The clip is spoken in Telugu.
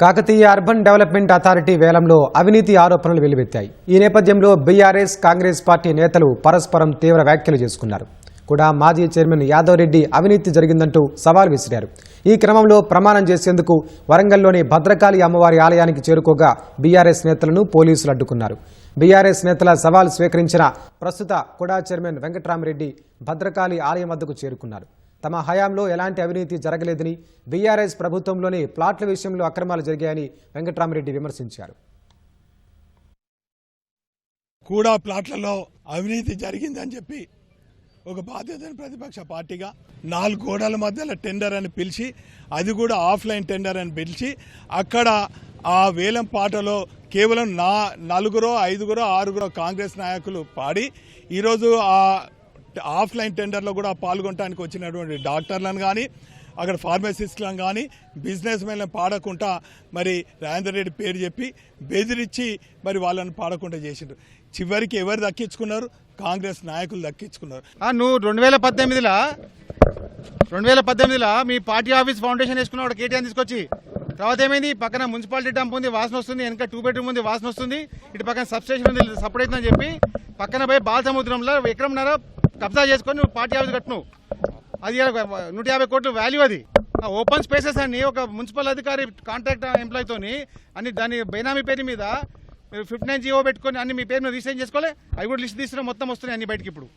కాకతీయ అర్బన్ డెవలప్మెంట్ అథారిటీ వేలంలో అవినీతి ఆరోపణలు వెల్లువెత్తాయి. ఈ నేపథ్యంలో బీఆర్ఎస్, కాంగ్రెస్ పార్టీ నేతలు పరస్పరం తీవ్ర వ్యాఖ్యలు చేసుకున్నారు. కూడా మాజీ చైర్మన్ యాదవ్ రెడ్డి అవినీతి జరిగిందంటూ సవాల్ విసిరారు. ఈ క్రమంలో ప్రమాణం చేసేందుకు వరంగల్లోని భద్రకాళి అమ్మవారి ఆలయానికి చేరుకోగా బీఆర్ఎస్ నేతలను పోలీసులు అడ్డుకున్నారు. బీఆర్ఎస్ నేతల సవాల్ స్వీకరించిన ప్రస్తుత కుడా చైర్మన్ వెంకట్రామరెడ్డి భద్రకాళి ఆలయం వద్దకు చేరుకున్నారు. తమ హయాంలో ఎలాంటి అవినీతి జరగలేదని, బీఆర్ఎస్ ప్రభుత్వంలోనే ప్లాట్ల విషయంలో అక్రమాలు జరిగాయని వెంకట్రామరెడ్డి విమర్శించారు. కూడా ప్లాట్లలో అవినీతి జరిగిందని చెప్పి ఒక బాధ్యతని ప్రతిపక్ష పార్టీగా 4 గోడల మధ్యలో టెండర్ అని పిలిచి, అది కూడా ఆఫ్లైన్ టెండర్ అని పిలిచి, అక్కడ ఆ వేలం పాటలో కేవలం 4, 5, 6 కాంగ్రెస్ నాయకులు పాడి ఈరోజు ఆ ఆఫ్లైన్ టెండర్లో కూడా పాల్గొనడానికి వచ్చినటువంటి డాక్టర్లను కానీ, అక్కడ ఫార్మసిస్టులను కానీ, బిజినెస్ మెన్లను పాడకుండా మరి రాజేందర్ రెడ్డి పేరు చెప్పి బెదిరించి మరి వాళ్ళని పాడకుండా చేసిండ్రు. చివరికి ఎవరు దక్కించుకున్నారు? కాంగ్రెస్ నాయకులు దక్కించుకున్నారు. నువ్వు 2018లో మీ పార్టీ ఆఫీస్ ఫౌండేషన్ వేసుకున్నావు కేటీఆర్ తీసుకొచ్చి. తర్వాత ఏమైంది? పక్కన మున్సిపాలిటీ డంప్ ఉంది, వాసన వస్తుంది. వెనక 2 బెడ్రూమ్ ఉంది, వాసన వస్తుంది. ఇటు పక్కన సబ్స్టేషన్ ఉంది, సపరేట్ అని చెప్పి పక్కన పోయి బాలసముద్రంలో ఎకరంన్నర కబ్జా చేసుకొని నువ్వు పార్టీ ఆఫీస్ కట్టును. అది 150 కోట్ల వాల్యూ. అది ఓపెన్ స్పేసెస్ అన్ని ఒక మున్సిపల్ అధికారి కాంట్రాక్ట్ ఎంప్లాయీతోని అన్ని దాని బైనామీ పేరు మీద 59 జీవో పెట్టుకొని అన్ని మీ పేరు మీద రిజిస్ట్రేషన్ చేసుకోవాలి. అవి కూడా లిస్ట్ తీసుకుని మొత్తం వస్తున్నాయి అన్ని బయటకి ఇప్పుడు.